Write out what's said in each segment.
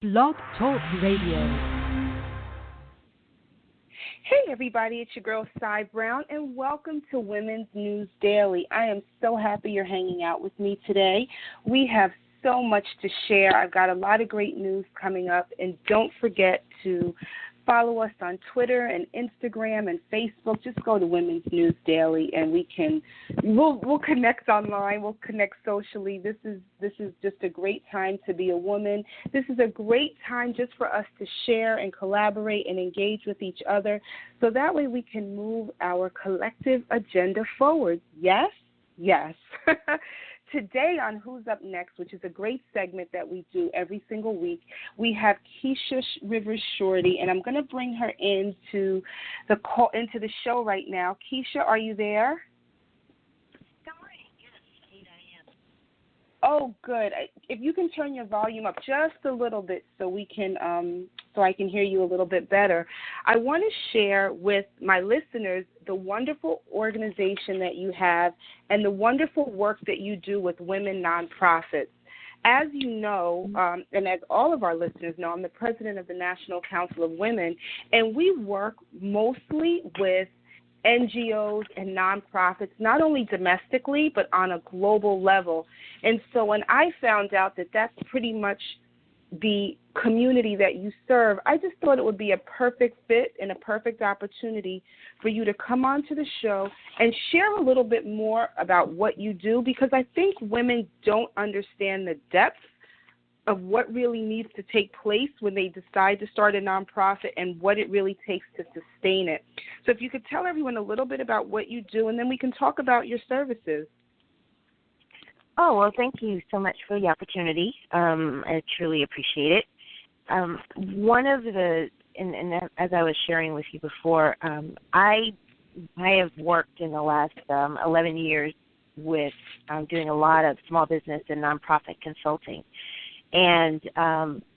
Blog Talk Radio. Hey everybody, it's your girl Cy Brown and welcome to Women's News Daily. I am so happy you're hanging out with me today. We have so much to share. I've got a lot of great news coming up, and don't forget to follow us on Twitter and Instagram and Facebook. Just go to Women's News Daily and we'll connect online, we'll connect socially. This is just a great time to be a woman. This is a great time just for us to share and collaborate and engage with each other, so that way we can move our collective agenda forward. Yes? Yes. Today on Who's Up Next, which is a great segment that we do every single week, we have Keisha Rivers Shorty, and I'm going to bring her into the show right now. Keisha, are you there? Good morning. Yes, indeed I am. Oh, good. If you can turn your volume up just a little bit so we can, so I can hear you a little bit better. I want to share with my listeners the wonderful organization that you have and the wonderful work that you do with women nonprofits. As you know, and as all of our listeners know, I'm the president of the National Council of Women, and we work mostly with NGOs and nonprofits, not only domestically, but on a global level. And so when I found out that that's pretty much the community that you serve, I just thought it would be a perfect fit and a perfect opportunity for you to come onto the show and share a little bit more about what you do, because I think women don't understand the depth of what really needs to take place when they decide to start a nonprofit and what it really takes to sustain it. So if you could tell everyone a little bit about what you do, and then we can talk about your services. Oh, well, thank you so much for the opportunity. I truly appreciate it. One of the, and as I was sharing with you before, I have worked in the last 11 years with doing a lot of small business and nonprofit consulting. And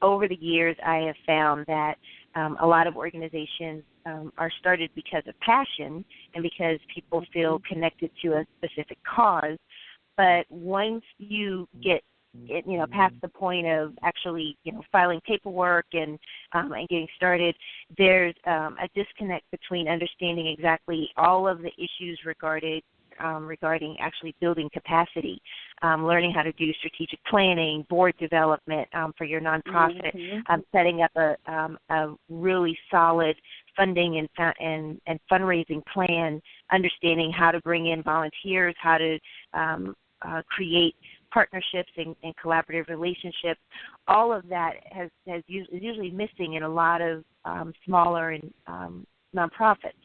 over the years, I have found that a lot of organizations are started because of passion and because people feel connected to a specific cause. But once you get past the point of actually, filing paperwork and getting started, there's a disconnect between understanding exactly all of the issues regarding actually building capacity, learning how to do strategic planning, board development for your nonprofit, setting up a really solid funding and fundraising plan, understanding how to bring in volunteers, how to create partnerships and collaborative relationships. All of that is usually missing in a lot of smaller and nonprofits.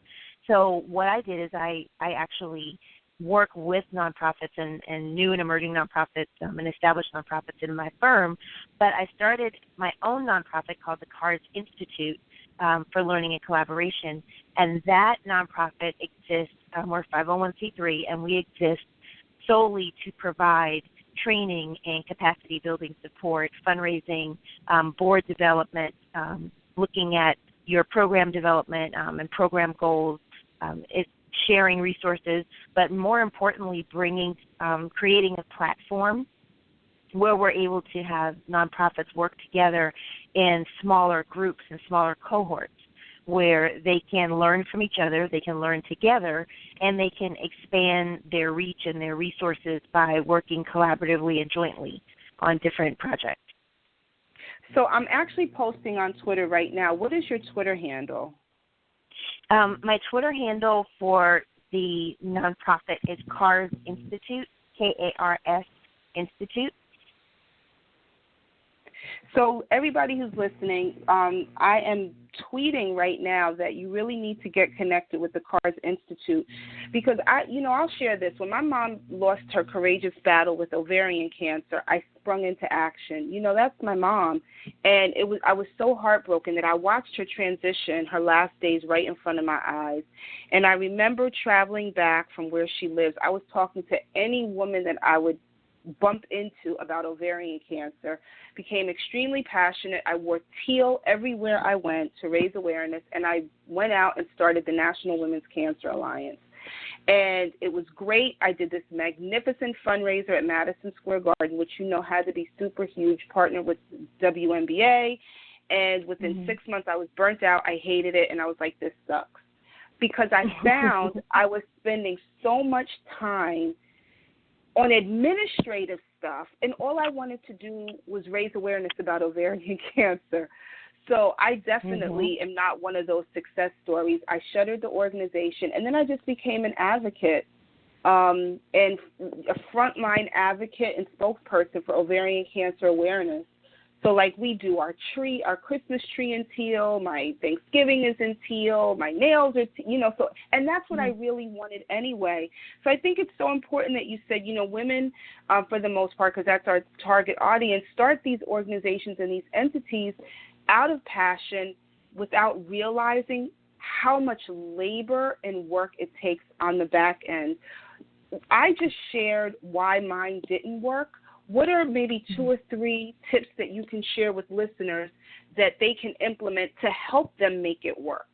So what I did is I actually work with nonprofits and new and emerging nonprofits and established nonprofits in my firm, but I started my own nonprofit called the CARS Institute for Learning and Collaboration, and that nonprofit exists, we're 501c3, and we exist solely to provide training and capacity building support, fundraising, board development, looking at your program development and program goals, it's sharing resources, but more importantly, creating a platform where we're able to have nonprofits work together in smaller groups and smaller cohorts, where they can learn from each other, they can learn together, and they can expand their reach and their resources by working collaboratively and jointly on different projects. So I'm actually posting on Twitter right now. What is your Twitter handle? My Twitter handle for the nonprofit is CARS Institute, K-A-R-S Institute. So everybody who's listening, I am tweeting right now that you really need to get connected with the CARS Institute, because I'll share this. When my mom lost her courageous battle with ovarian cancer, I sprung into action. That's my mom, and I was so heartbroken that I watched her transition her last days right in front of my eyes. And I remember traveling back from where she lives. I was talking to any woman that I would bump into about ovarian cancer, became extremely passionate. I wore teal everywhere I went to raise awareness, and I went out and started the National Women's Cancer Alliance. And it was great. I did this magnificent fundraiser at Madison Square Garden, which had to be super huge, partnered with WNBA. And within 6 months, I was burnt out. I hated it, and I was like, this sucks. Because I found I was spending so much time on administrative stuff, and all I wanted to do was raise awareness about ovarian cancer. So I definitely am not one of those success stories. I shuttered the organization, and then I just became an advocate and a frontline advocate and spokesperson for ovarian cancer awareness. So like we do our Christmas tree in teal, my Thanksgiving is in teal, my nails are, so, and that's what I really wanted anyway. So I think it's so important that you said, women, for the most part, because that's our target audience, start these organizations and these entities out of passion without realizing how much labor and work it takes on the back end. I just shared why mine didn't work. What are maybe 2 or 3 tips that you can share with listeners that they can implement to help them make it work?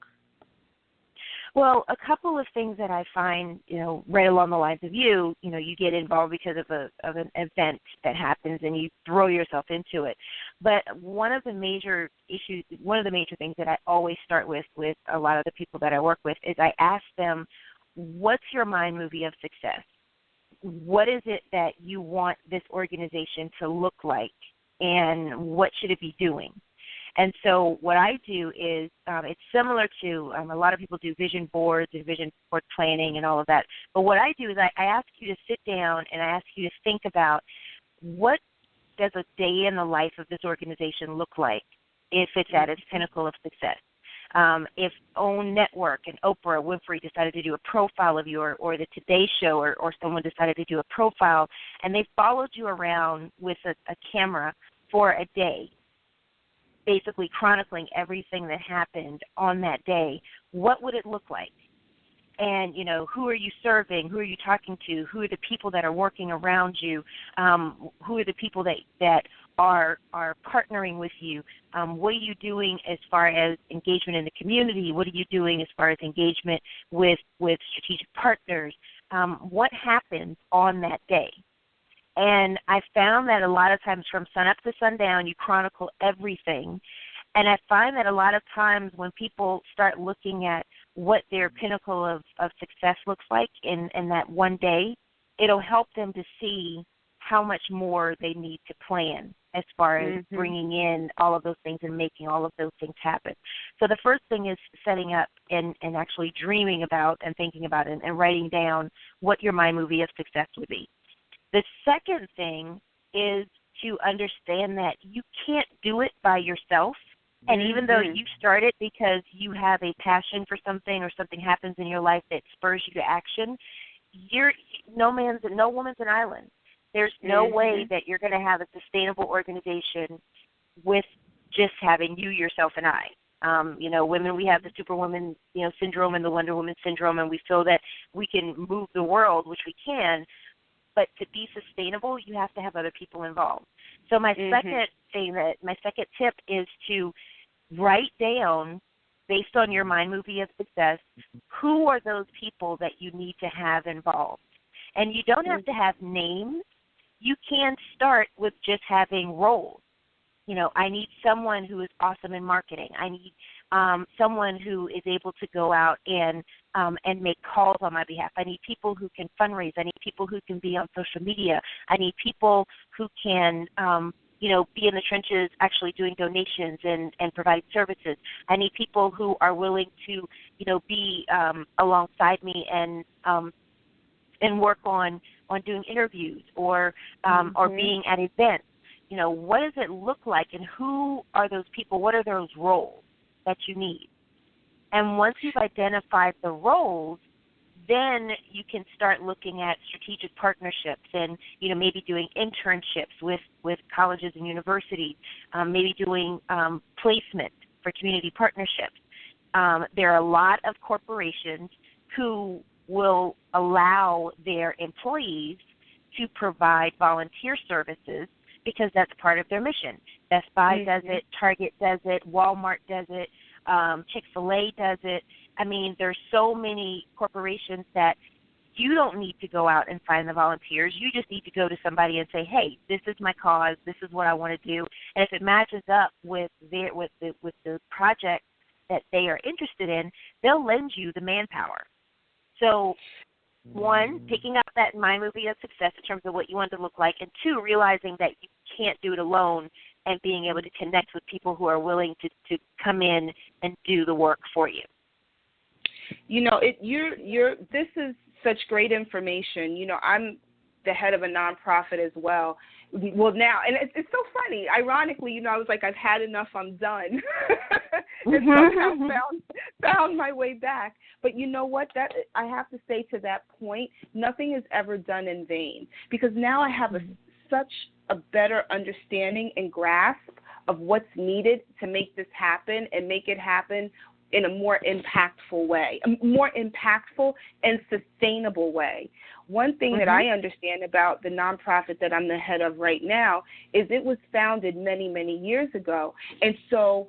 Well, a couple of things that I find, right along the lines of you get involved because of an event that happens and you throw yourself into it. But one of the major things that I always start with a lot of the people that I work with is I ask them, what's your mind movie of success? What is it that you want this organization to look like, and what should it be doing? And so what I do is it's similar to a lot of people do vision boards and vision board planning and all of that. But what I do is I ask you to sit down and I ask you to think about, what does a day in the life of this organization look like if it's at its pinnacle of success? If OWN Network and Oprah Winfrey decided to do a profile of you, or the Today Show or someone decided to do a profile, and they followed you around with a camera for a day, basically chronicling everything that happened on that day, what would it look like? And, who are you serving? Who are you talking to? Who are the people that are working around you? Who are the people that are partnering with you? What are you doing as far as engagement in the community? What are you doing as far as engagement with strategic partners? What happens on that day? And I found that a lot of times from sunup to sundown, you chronicle everything. And I find that a lot of times when people start looking at what their pinnacle of success looks like in that one day, it'll help them to see how much more they need to plan as far as bringing in all of those things and making all of those things happen. So the first thing is setting up and actually dreaming about and thinking about it and writing down what your mind movie of success would be. The second thing is to understand that you can't do it by yourself. And even though you start it because you have a passion for something or something happens in your life that spurs you to action, no woman's an island. There's no way that you're going to have a sustainable organization with just having you, yourself, and I. Women, we have the Superwoman, syndrome and the Wonder Woman syndrome, and we feel that we can move the world, which we can. But to be sustainable, you have to have other people involved. So my second tip is to write down, based on your mind movie of success, who are those people that you need to have involved. And you don't have to have names. You can start with just having roles. I need someone who is awesome in marketing. I need someone who is able to go out and make calls on my behalf. I need people who can fundraise. I need people who can be on social media. I need people who can, be in the trenches actually doing donations and providing services. I need people who are willing to, be alongside me and work on doing interviews or being at events. What does it look like, and who are those people? What are those roles that you need? And once you've identified the roles, then you can start looking at strategic partnerships and, maybe doing internships with colleges and universities, maybe doing placement for community partnerships. There are a lot of corporations who will allow their employees to provide volunteer services because that's part of their mission. Best Buy does it, Target does it, Walmart does it, Chick-fil-A does it. I mean, there's so many corporations that You don't need to go out and find the volunteers. You just need to go to somebody and say, hey, this is my cause. This is what I want to do. And if it matches up with the project that they are interested in, they'll lend you the manpower. So, one, picking up that My Movie of Success in terms of what you want it to look like, and two, realizing that you can't do it alone and being able to connect with people who are willing to come in and do the work for you. You know, this is such great information. You know, I'm the head of a nonprofit as well. Well, now, and it's so funny. Ironically, you know, I was like, I've had enough. I'm done. And somehow found my way back. But you know what? That I have to say to that point, nothing is ever done in vain, because now I have such a better understanding and grasp of what's needed to make this happen and make it happen in a more impactful way, a more impactful and sustainable way. One thing that I understand about the nonprofit that I'm the head of right now is it was founded many, many years ago. And so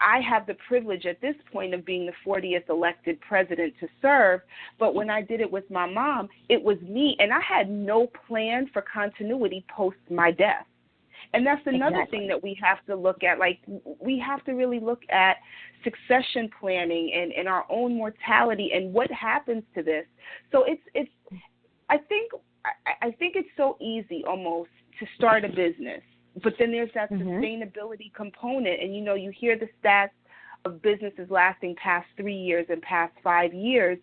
I have the privilege at this point of being the 40th elected president to serve. But when I did it with my mom, it was me, and I had no plan for continuity post my death. And that's another thing that we have to look at. Like, we have to really look at succession planning and our own mortality and what happens to this. So I think it's so easy almost to start a business, but then there's that sustainability component. And, you know, you hear the stats of businesses lasting past 3 years and past 5 years.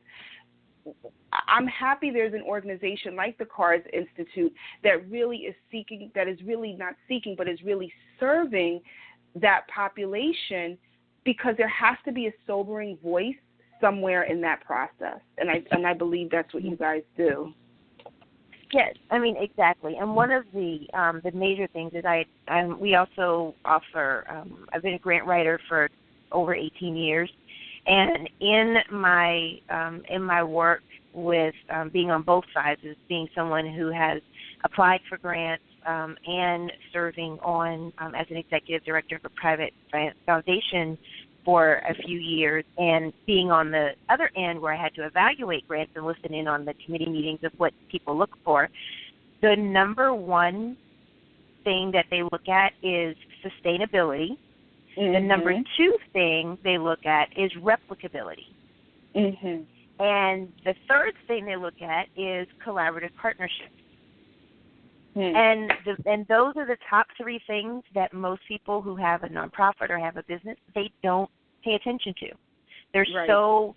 I'm happy there's an organization like the CARS Institute that really is seeking, that is really not seeking, but is really serving that population, because there has to be a sobering voice somewhere in that process. And I believe that's what you guys do. Yes, I mean, exactly. And one of the major things is we also offer, I've been a grant writer for over 18 years. And in my work with being on both sides, as being someone who has applied for grants and serving on as an executive director of a private foundation for a few years, and being on the other end where I had to evaluate grants and listen in on the committee meetings of what people look for, the number one thing that they look at is sustainability. The number two thing they look at is replicability. And the third thing they look at is collaborative partnerships. And those are the top three things that most people who have a nonprofit or have a business, they don't pay attention to. They're so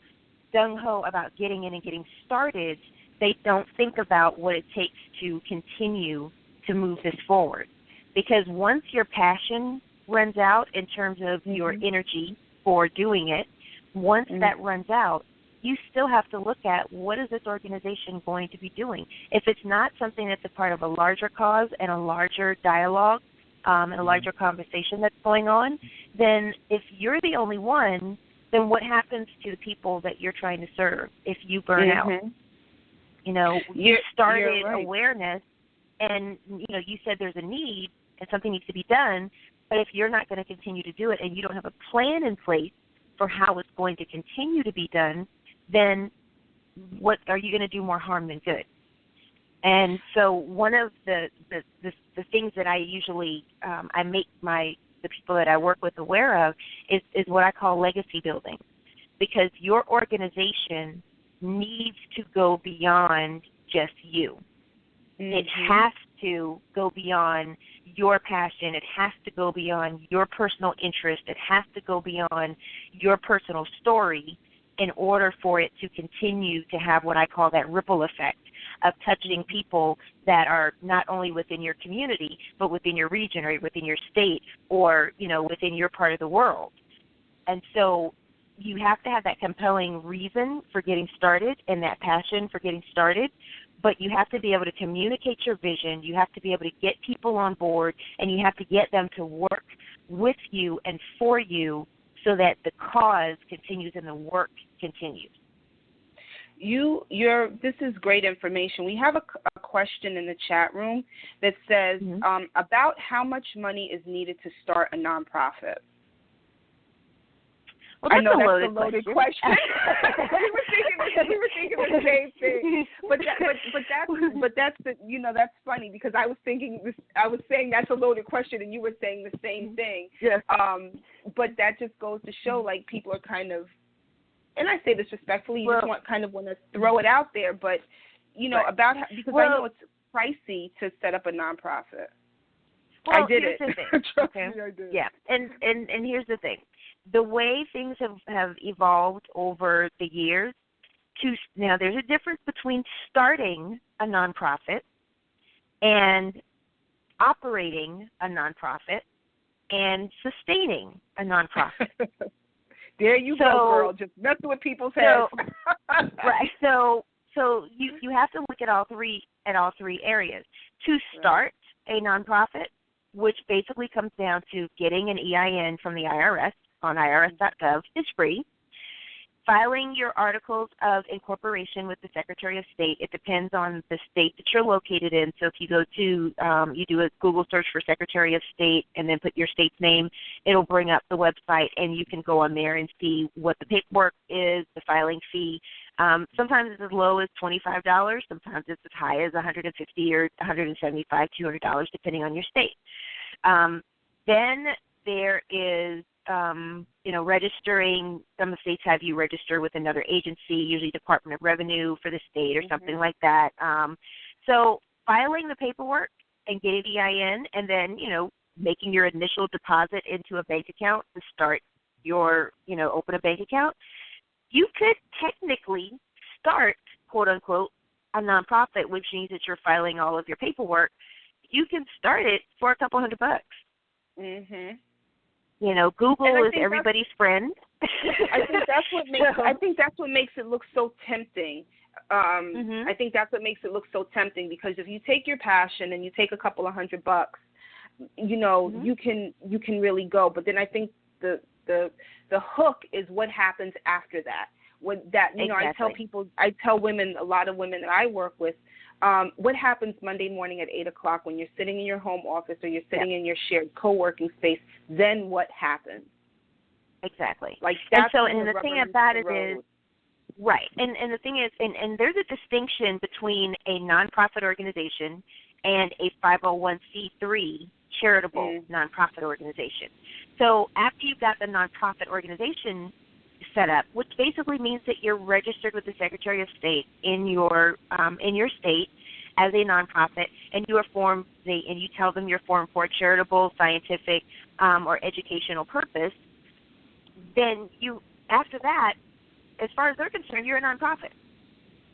gung-ho about getting in and getting started, they don't think about what it takes to continue to move this forward. Because once your passion runs out in terms of your energy for doing it, once that runs out, you still have to look at what is this organization going to be doing. If it's not something that's a part of a larger cause and a larger dialogue and a larger conversation that's going on, then if you're the only one, then what happens to the people that you're trying to serve if you burn out? You know, you started awareness, and, you know, you said there's a need and something needs to be done, but if you're not going to continue to do it and you don't have a plan in place for how it's going to continue to be done, then what are you going to do more harm than good? And so one of the things that I usually I make the people that I work with aware of is what I call legacy building, because your organization needs to go beyond just you. It has to go beyond your passion. It has to go beyond your personal interest. It has to go beyond your personal story in order for it to continue to have what I call that ripple effect of touching people that are not only within your community, but within your region or within your state or, you know, within your part of the world. And so you have to have that compelling reason for getting started and that passion for getting started, but you have to be able to communicate your vision. You have to be able to get people on board, and you have to get them to work with you and for you so that the cause continues and the work continues. This is great information. We have a question in the chat room that says about how much money is needed to start a nonprofit. Well, I know that's that's a loaded question. we were thinking the same thing. But that's the, you know, that's funny because I was thinking this. I was saying that's a loaded question, and you were saying the same thing. Yes. But that just goes to show, like, people are kind of, and I say this respectfully, you just want to throw it out there, but you know, about how, because I know it's pricey to set up a nonprofit. Well, I did here's it. the thing. Trust Okay. me, I did. Yeah, and here's the thing. The way things have evolved over the years, now there's a difference between starting a nonprofit and operating a nonprofit and sustaining a nonprofit. There you go, girl. Just messing with people's heads. Right. So you have to look at all three areas. To start a nonprofit, which basically comes down to getting an EIN from the IRS on irs.gov, is free. Filing your articles of incorporation with the Secretary of State. It depends on the state that you're located in. So if you go to, you do a Google search for Secretary of State and then put your state's name, it'll bring up the website and you can go on there and see what the paperwork is, the filing fee. Sometimes it's as low as $25. Sometimes it's as high as $150 or $175, $200, depending on your state. Then there is registering. Some states have you register with another agency, usually Department of Revenue for the state or something like that. So filing the paperwork and getting the EIN and then, making your initial deposit into a bank account to start your, open a bank account, you could technically start, quote unquote, a nonprofit, which means that you're filing all of your paperwork. You can start it for a couple $100. Mhm. Google is everybody's friend. I think that's what makes it look so tempting. I think that's what makes it look so tempting because if you take your passion and you take a couple of $100, you can really go. But then I think the hook is what happens after that. When that Exactly. I tell women, a lot of women that I work with, what happens Monday morning at 8:00 when you're sitting in your home office or you're sitting in your shared co-working space? Then what happens? Exactly. Like that's and the thing about it is, right. And the thing is, and there's a distinction between a nonprofit organization and a 501c3 charitable nonprofit organization. So after you've got the nonprofit organization set up, which basically means that you're registered with the Secretary of State in your state as a nonprofit, and you are and you tell them you're formed for a charitable, scientific, or educational purpose. Then after that, as far as they're concerned, you're a nonprofit.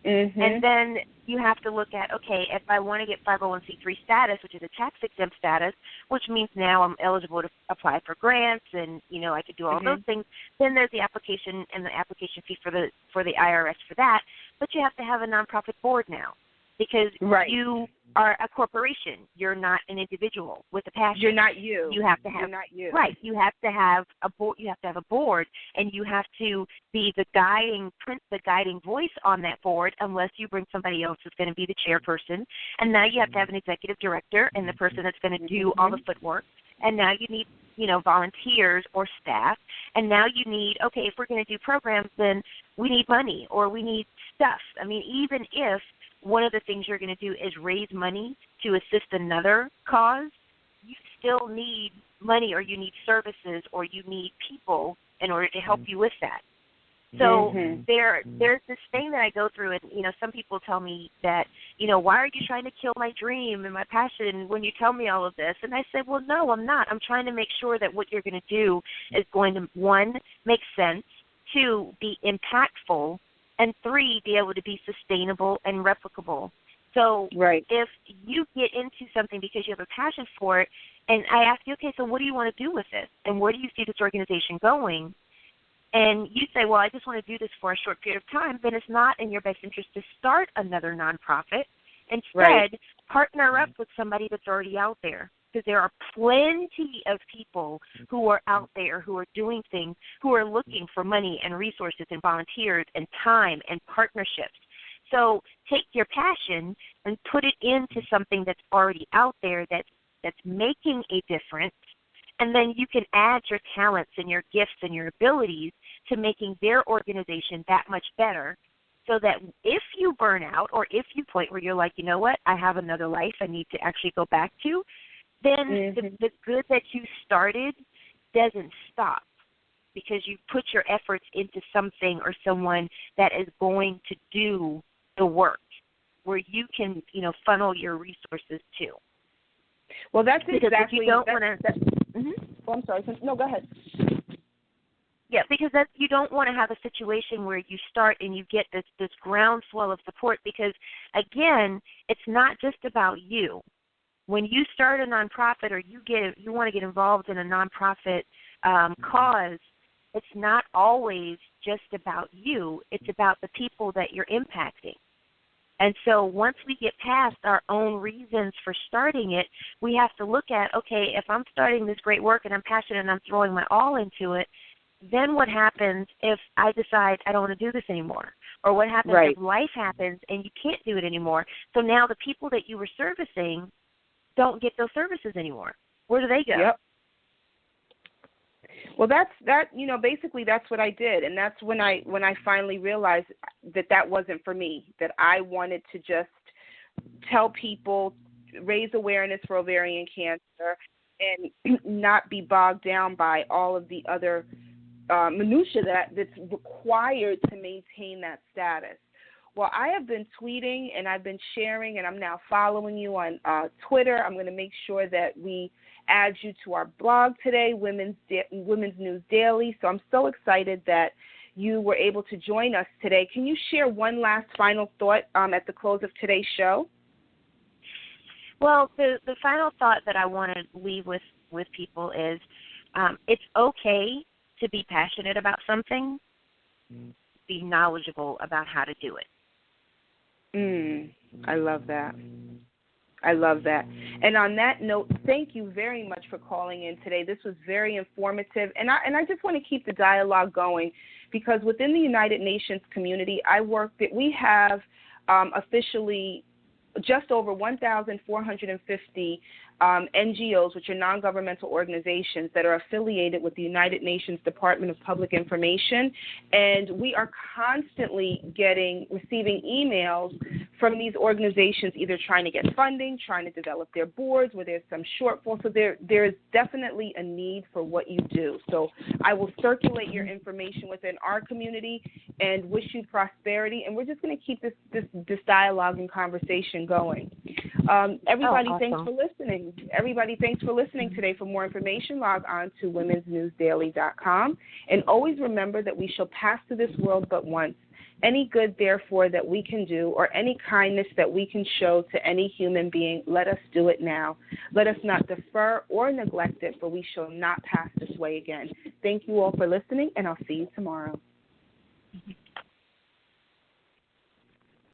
And then you have to look at, okay, if I want to get 501c3 status, which is a tax-exempt status, which means now I'm eligible to apply for grants and, I could do all those things, then there's the application and the application fee for the IRS for that. But you have to have a nonprofit board now because you are a corporation. You're not an individual with a passion. You're not you. You have to have You're not you. Right. You have to have a board. You have to have a board, and you have to be the guiding voice on that board. Unless you bring somebody else who's going to be the chairperson, and now you have to have an executive director and the person that's going to do all the footwork. And now you need volunteers or staff. And now you need, okay, if we're going to do programs, then we need money or we need stuff. I mean, even if one of the things you're going to do is raise money to assist another cause, you still need money or you need services or you need people in order to help you with that. So there's this thing that I go through, and, some people tell me that, why are you trying to kill my dream and my passion when you tell me all of this? And I say, well, no, I'm not. I'm trying to make sure that what you're going to do is going to, 1, make sense, 2, be impactful, and 3, be able to be sustainable and replicable. So if you get into something because you have a passion for it, and I ask you, okay, so what do you want to do with this? And where do you see this organization going? And you say, well, I just want to do this for a short period of time, then it's not in your best interest to start another nonprofit. Instead, partner up with somebody that's already out there. Because there are plenty of people who are out there who are doing things, who are looking for money and resources and volunteers and time and partnerships. So take your passion and put it into something that's already out there that's making a difference, And then you can add your talents and your gifts and your abilities to making their organization that much better, so that if you burn out or if you point where you're like, you know what, I have another life I need to actually go back to, then the good that you started doesn't stop, because you put your efforts into something or someone that is going to do the work, where you can, funnel your resources to. Well, that's because exactly. If you don't want to. Oh, I'm sorry. No, go ahead. Yeah, because you don't want to have a situation where you start and you get this groundswell of support, because, again, it's not just about you. When you start a nonprofit or you want to get involved in a nonprofit cause, it's not always just about you. It's about the people that you're impacting. And so once we get past our own reasons for starting it, we have to look at, okay, if I'm starting this great work and I'm passionate and I'm throwing my all into it, then what happens if I decide I don't want to do this anymore? Or what happens if life happens and you can't do it anymore? So now the people that you were servicing don't get those services anymore. Where do they go? Yep. Well, basically that's what I did, and that's when I finally realized that wasn't for me, that I wanted to just tell people, raise awareness for ovarian cancer, and not be bogged down by all of the other minutia that's required to maintain that status. Well, I have been tweeting and I've been sharing, and I'm now following you on Twitter. I'm going to make sure that we add you to our blog today, Women's News Daily. So I'm so excited that you were able to join us today. Can you share one last final thought at the close of today's show? Well, the final thought that I want to leave with people is it's okay to be passionate about something, be knowledgeable about how to do it. I love that. And on that note, thank you very much for calling in today. This was very informative, and I just want to keep the dialogue going, because within the United Nations community, we have officially just over 1,450 NGOs, which are non-governmental organizations that are affiliated with the United Nations Department of Public Information, and we are constantly receiving emails from these organizations, either trying to get funding, trying to develop their boards, where there's some shortfall. So there is definitely a need for what you do. So I will circulate your information within our community and wish you prosperity. And we're just going to keep this dialogue and conversation going. Everybody, awesome. Thanks for listening. Everybody, thanks for listening today. For more information, log on to womensnewsdaily.com. And always remember that we shall pass through this world but once. Any good, therefore, that we can do, or any kindness that we can show to any human being, let us do it now. Let us not defer or neglect it, for we shall not pass this way again. Thank you all for listening, and I'll see you tomorrow.